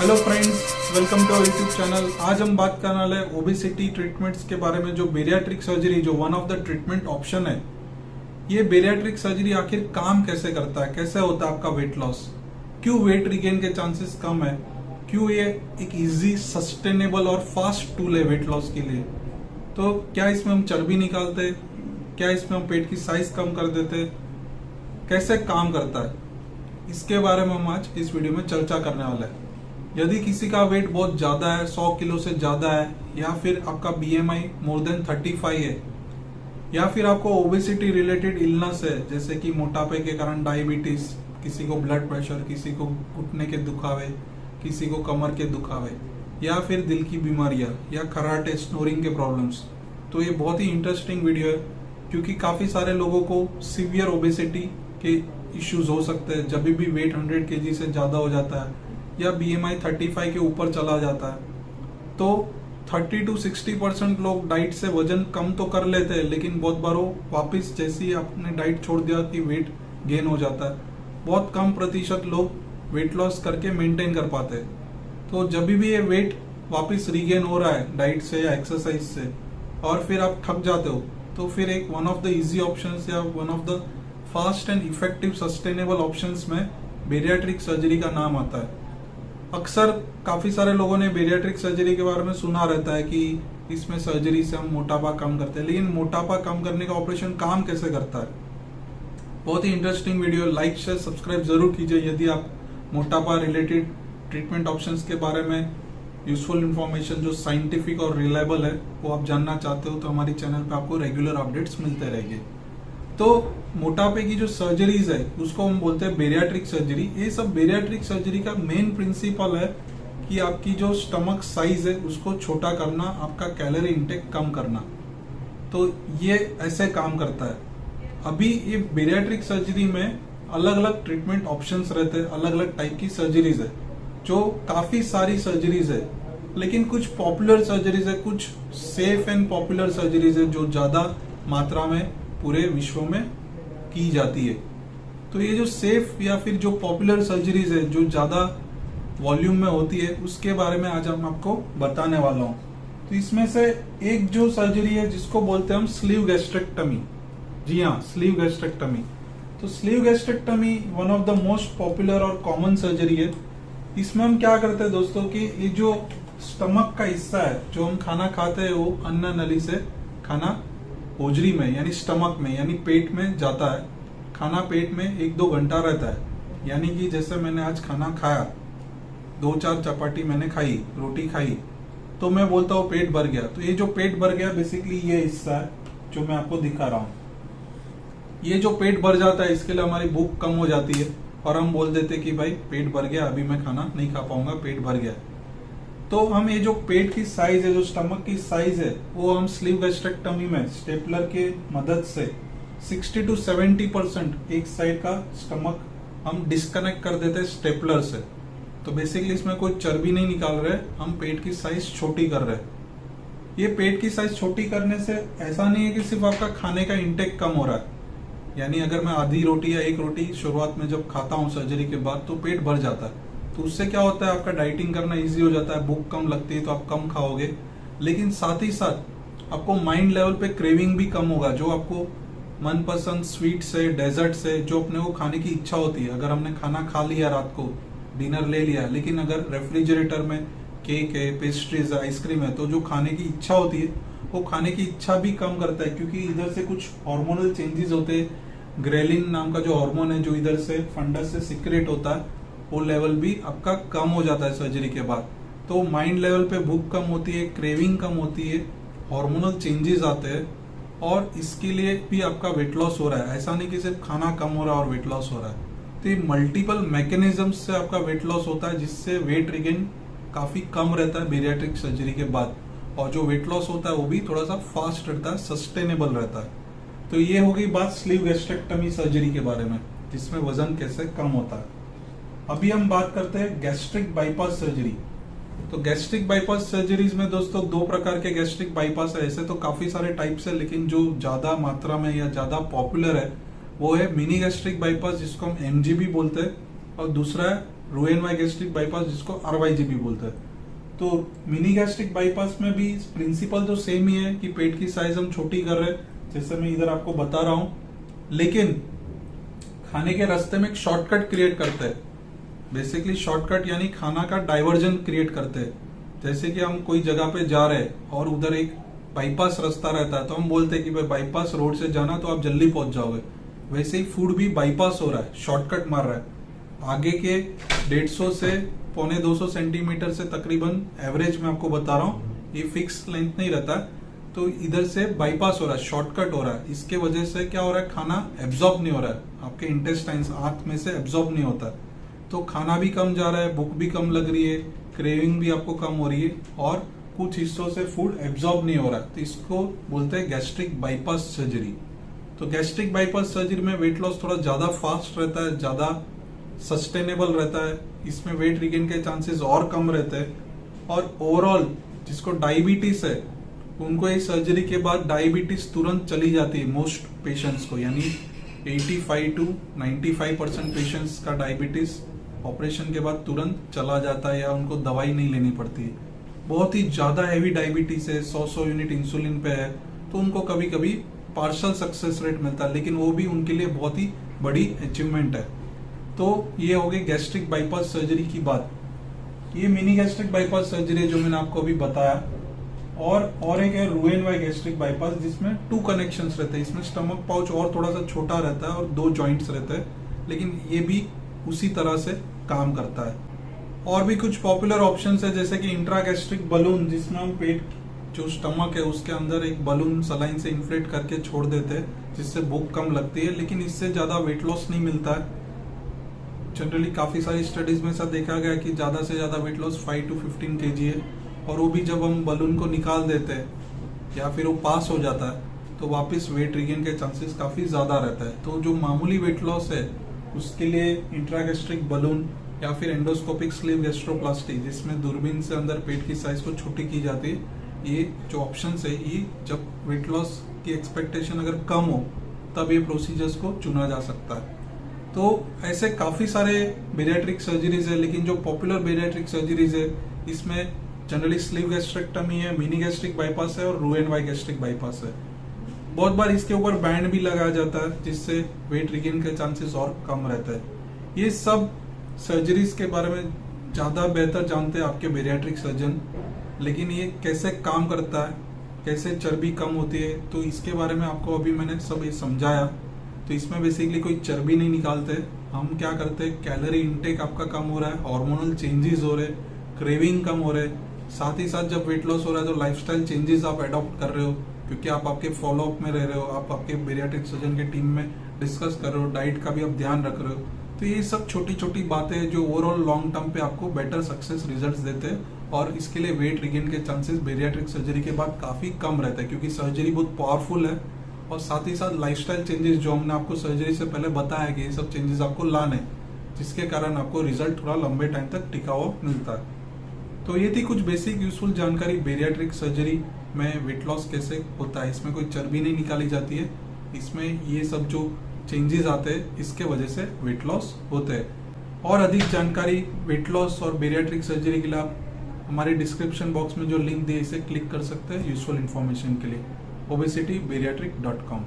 Hello friends, welcome to YouTube channel. आज हम बात करने वाले ओबेसिटी ट्रीटमेंट्स के बारे में। जो बेरियाट्रिक सर्जरी जो one of the treatment option है, ये बेरियाट्रिक सर्जरी आखिर काम कैसे करता है, कैसे होता है आपका वेट लॉस, क्यों वेट रिगेन के चांसेस कम है, क्यों ये एक इजी सस्टेनेबल और फास्ट टूल है वेट लॉस के लिए। तो क्या इसमें हम चर्बी निकालते, क्या इसमें हम पेट की साइज कम कर देते, कैसे काम करता है, इसके बारे में हम आज इस वीडियो में चर्चा करने वाले हैं। यदि किसी का वेट बहुत ज्यादा है, 100 किलो से ज्यादा है, या फिर आपका BMI मोर देन 35 है, या फिर आपको ओबेसिटी रिलेटेड इलनेस है, जैसे कि मोटापे के कारण डायबिटीज, किसी को ब्लड प्रेशर, किसी को घुटने के दुखावे, किसी को कमर के दुखावे, या फिर दिल की बीमारियां, या खराटे स्नोरिंग के प्रॉब्लम्स, तो ये बहुत ही इंटरेस्टिंग वीडियो है। क्योंकि काफी सारे लोगों को सीवियर ओबेसिटी के इश्यूज हो सकते हैं जब भी वेट 100 kg से ज्यादा हो जाता है या BMI 35 के ऊपर चला जाता है। तो 30 to 60% लोग डाइट से वजन कम तो कर लेते हैं, लेकिन बहुत बार वो वापिस जैसे ही आपने डाइट छोड़ दिया कि वेट गेन हो जाता है। बहुत कम प्रतिशत लोग वेट लॉस करके मेंटेन कर पाते हैं। तो जब भी ये वेट वापिस रीगेन हो रहा है डाइट से या एक्सरसाइज से, और फिर आप थक जाते हो, तो फिर एक one of the easy options या one of the fast and effective sustainable options में बेरियाट्रिक सर्जरी का नाम आता है। अक्सर काफी सारे लोगों ने बेरियाट्रिक सर्जरी के बारे में सुना रहता है कि इसमें सर्जरी से हम मोटापा कम करते हैं, लेकिन मोटापा कम करने का ऑपरेशन काम कैसे करता है। बहुत ही interesting video, like share subscribe जरूर कीजिए यदि आप मोटापा रिलेटेड ट्रीटमेंट ऑप्शंस के बारे में यूजफुल इंफॉर्मेशन जो साइंटिफिक और रिलायबल है वो आप जानना चाहते हो। तो हमारी चैनल पे आपको रेगुलर अपडेट्स मिलते रहेंगे। तो मोटापे की जो सर्जरीज है उसको हम बोलते हैं बेरियाट्रिक सर्जरी। ये सब बेरियाट्रिक सर्जरी का मेन प्रिंसिपल है कि आपकी जो स्टमक साइज है उसको छोटा करना, आपका कैलोरी इंटेक कम करना। तो ये ऐसे काम करता है। अभी ये बेरियाट्रिक सर्जरी में अलग अलग ट्रीटमेंट ऑप्शंस रहते हैं, अलग अलग टाइप की सर्जरीज है, जो काफी सारी सर्जरीज है। लेकिन कुछ पॉपुलर सर्जरीज है, कुछ सेफ एंड पॉपुलर सर्जरीज है जो ज्यादा मात्रा में पूरे विश्व में की जाती है। तो ये जो सेफ या फिर जो पॉपुलर सर्जरीज है जो ज्यादा वॉल्यूम में होती है, उसके बारे में आज हम आपको बताने वाला हूँ। तो इसमें से एक जो सर्जरी है जिसको बोलते हैं हम स्लीव गैस्ट्रेक्टमी। जी हाँ, स्लीव गैस्ट्रेक्टमी। तो sleeve gastrectomy one of the most popular और कॉमन सर्जरी है। इसमें हम क्या करते हैं दोस्तों कि ये जो स्टमक का हिस्सा है, जो हम खाना खाते हैं, वो अन्न नली से खाना होजरी में यानी स्टमक में यानी पेट में जाता है। खाना पेट में 1-2 घंटा रहता है। यानी कि जैसे मैंने आज खाना खाया, 2-4 चपाती मैंने खाई, रोटी खाई, तो मैं बोलता हूँ पेट भर गया। तो ये जो पेट भर गया बेसिकली ये हिस्सा है जो मैं आपको दिखा रहा हूँ। ये जो पेट भर जाता है इसके लिए हमारी भूख कम हो जाती है और हम बोल देते कि भाई पेट भर गया, अभी मैं खाना नहीं खा पाऊंगा, पेट भर गया। तो हम ये जो पेट की साइज है, जो स्टमक की साइज है, वो हम स्लीव गैस्ट्रेक्टमी में स्टेपलर के मदद से 60 to 70% एक साइड का स्टमक हम डिस्कनेक्ट कर देते हैं स्टेपलर से। तो बेसिकली इसमें कोई चर्बी नहीं निकाल रहे, हम पेट की साइज छोटी कर रहे हैं। ये पेट की साइज छोटी करने से ऐसा नहीं है कि सिर्फ आपका खाने का इंटेक कम हो रहा है। यानी अगर मैं आधी रोटी या एक रोटी शुरुआत में जब खाता हूँ सर्जरी के बाद, तो पेट भर जाता है। तो उससे क्या होता है, आपका डाइटिंग करना इजी हो जाता है, भूख कम लगती है तो आप कम खाओगे। लेकिन साथ ही साथ आपको माइंड लेवल पे क्रेविंग भी कम होगा। जो आपको मनपसंद स्वीट से, डेजर्ट से, जो अपने को खाने की इच्छा होती है, अगर हमने खाना खा लिया, रात को डिनर ले लिया, लेकिन अगर रेफ्रिजरेटर में केक है, पेस्ट्रीज है, आइसक्रीम है, तो जो खाने की इच्छा होती है वो खाने की इच्छा भी कम करता है। क्योंकि इधर से कुछ हार्मोनल चेंजेस होते हैं। ग्रेलिन नाम का जो हार्मोन है जो इधर से फंडस से सिक्रेट होता है, वो लेवल भी आपका कम हो जाता है सर्जरी के बाद। तो माइंड लेवल पे भूख कम होती है, क्रेविंग कम होती है, हार्मोनल चेंजेस आते हैं, और इसके लिए भी आपका वेट लॉस हो रहा है। ऐसा नहीं कि सिर्फ खाना कम हो रहा है और वेट लॉस हो रहा है। तो ये मल्टीपल मैकेनिज्म से आपका वेट लॉस होता है, जिससे वेट रिगेन काफी कम रहता है बेरियाट्रिक सर्जरी के बाद। और जो वेट लॉस होता है वो भी थोड़ा सा फास्ट रहता है, सस्टेनेबल रहता है। तो ये हो गई बात स्लीव गैस्ट्रेक्टमी सर्जरी के बारे में, जिसमें वजन कैसे कम होता है। अभी हम बात करते हैं गैस्ट्रिक बाईपास सर्जरी। तो गैस्ट्रिक बाईपास सर्जरीज में दोस्तों 2 प्रकार के गैस्ट्रिक बाईपास है। ऐसे तो काफी सारे टाइप्स है, लेकिन जो ज्यादा मात्रा में या ज्यादा पॉपुलर है वो है मिनी गैस्ट्रिक बाईपास, जिसको हम MGB बोलते हैं, और दूसरा है रोएनवाई गैस्ट्रिक बाईपास जिसको आरवाईजी भी बोलते हैं। तो मिनी गैस्ट्रिक बाईपास में भी प्रिंसिपल तो सेम ही है कि पेट की साइज हम छोटी कर रहे हैं, जैसे मैं इधर आपको बता रहा हूं, लेकिन खाने के रास्ते में एक शॉर्टकट क्रिएट करते हैं। बेसिकली शॉर्टकट यानी खाना का डाइवर्जन क्रिएट करते हैं। जैसे कि हम कोई जगह पे जा रहे हैं और उधर एक बाईपास रास्ता रहता है, तो हम बोलते हैं कि भाई बाईपास रोड से जाना तो आप जल्दी पहुंच जाओगे। वैसे ही फूड भी बाईपास हो रहा है, शॉर्टकट मार रहा है। आगे के 150 से 125 सेंटीमीटर से तकरीबन एवरेज में आपको बता रहा हूँ, ये फिक्स लेंथ नहीं रहता है, तो इधर से बाईपास हो रहा है, शॉर्टकट हो रहा है। इसके वजह से क्या हो रहा है, खाना एब्जॉर्ब नहीं हो रहा है, आपके इंटेस्टाइन्स आंत में से एब्जॉर्ब नहीं होता, तो खाना भी कम जा रहा है, भूख भी कम लग रही है, क्रेविंग भी आपको कम हो रही है और कुछ हिस्सों से फूड एब्जॉर्ब नहीं हो रहा है। तो इसको बोलते हैं गैस्ट्रिक बाईपास सर्जरी। तो गैस्ट्रिक बाईपास सर्जरी में वेट लॉस थोड़ा ज्यादा फास्ट रहता है, ज्यादा सस्टेनेबल रहता है, इसमें वेट रिगेन के चांसेस और कम रहते हैं। और ओवरऑल जिसको डायबिटीज है उनको ये सर्जरी के बाद डायबिटीज तुरंत चली जाती है मोस्ट पेशेंट्स को, यानी 85 to 95% पेशेंट्स का डायबिटीज ऑपरेशन के बाद तुरंत चला जाता है या उनको दवाई नहीं लेनी पड़ती है। बहुत ही ज्यादा हैवी डायबिटीज है, 100 यूनिट इंसुलिन पे है, तो उनको कभी कभी पार्शल सक्सेस रेट मिलता है, लेकिन वो भी उनके लिए बहुत ही बड़ी अचीवमेंट है। तो ये हो गई गैस्ट्रिक बाईपास सर्जरी की बात। ये मिनी गैस्ट्रिक बाईपास सर्जरी जो मैंने आपको अभी बताया। और एक है रोएनवाई गैस्ट्रिक बाईपास जिसमें 2 कनेक्शंस रहते हैं। इसमें स्टमक पाउच और थोड़ा सा छोटा रहता है और 2 जॉइंट्स रहते हैं, लेकिन ये भी उसी तरह से काम करता है। और भी कुछ पॉपुलर ऑप्शंस है, जैसे कि इंट्रागैस्ट्रिक बलून, जिसमें हम पेट जो स्टमक है उसके अंदर एक बलून सलाइन से इन्फ्लेट करके छोड़ देते हैं, जिससे भूख कम लगती है, लेकिन इससे ज्यादा वेट लॉस नहीं मिलता है। जनरली काफी सारी स्टडीज में ऐसा देखा गया कि ज्यादा से ज्यादा वेट लॉस 5 to 15 kg है, और वो भी जब हम बलून को निकाल देते हैं या फिर वो पास हो जाता है तो वापस वेट रिगेन के चांसेस काफी ज्यादा रहता है। तो जो मामूली वेट लॉस है उसके लिए इंट्रागैस्ट्रिक बलून या फिर एंडोस्कोपिक स्लीव गैस्ट्रोप्लास्टी, जिसमें दूरबीन से अंदर पेट की साइज को छोटी की जाती है, ये जो ऑप्शन है, ये जब वेट लॉस की एक्सपेक्टेशन अगर कम हो तब ये प्रोसीजर्स को चुना जा सकता है। तो ऐसे काफी सारे बेरियाट्रिक सर्जरीज है, लेकिन जो पॉपुलर बेरियाट्रिक सर्जरीज है इसमें जनरली स्लीव गैस्ट्रेक्टमी है, मिनी गैस्ट्रिक बाईपास है और रोएनवाई गैस्ट्रिक बाईपास है। बहुत बार इसके ऊपर बैंड भी लगाया जाता है, जिससे वेट रिगेन के चांसेस और कम रहते हैं। ये सब सर्जरीज के बारे में ज्यादा बेहतर जानते हैं आपके बेरियाट्रिक सर्जन, लेकिन ये कैसे काम करता है, कैसे चर्बी कम होती है, तो इसके बारे में आपको अभी मैंने सब ये समझाया। तो इसमें बेसिकली कोई चर्बी नहीं निकालते, हम क्या करते हैं, कैलोरी इंटेक आपका कम हो रहा है, हार्मोनल चेंजेस हो रहे, क्रेविंग कम हो रहे, साथ ही साथ जब वेट लॉस हो रहा है तो लाइफस्टाइल चेंजेस आप अडॉप्ट कर रहे हो, क्योंकि आप आपके फॉलोअप में रह रहे हो, आप आपके बेरियाट्रिक सर्जन के टीम में डिस्कस कर रहे हो, डाइट का भी आप ध्यान रख रहे हो। तो ये सब छोटी छोटी बातें जो ओवरऑल लॉन्ग टर्म पे आपको बेटर सक्सेस रिजल्ट्स देते हैं, और इसके लिए वेट रिगेन के चांसेस बेरियाट्रिक सर्जरी के बाद काफी कम रहता है, क्योंकि सर्जरी बहुत पावरफुल है, और साथ ही साथ लाइफस्टाइल चेंजेस जो हमने आपको सर्जरी से पहले बताया कि ये सब चेंजेस आपको लाने, जिसके कारण आपको रिजल्ट थोड़ा लंबे टाइम तक टिका हुआ मिलता है। तो ये थी कुछ बेसिक यूजफुल जानकारी बेरियाट्रिक सर्जरी में वेट लॉस कैसे होता है। इसमें कोई चर्बी नहीं निकाली जाती है, इसमें ये सब जो चेंजेस आते हैं इसके वजह से वेट लॉस होते हैं। और अधिक जानकारी वेट लॉस और बेरियाट्रिक सर्जरी के लिए आप हमारे डिस्क्रिप्शन बॉक्स में जो लिंक दिए इसे क्लिक कर सकते हैं यूजफुल इन्फॉर्मेशन के लिए, obesitybariatric.com।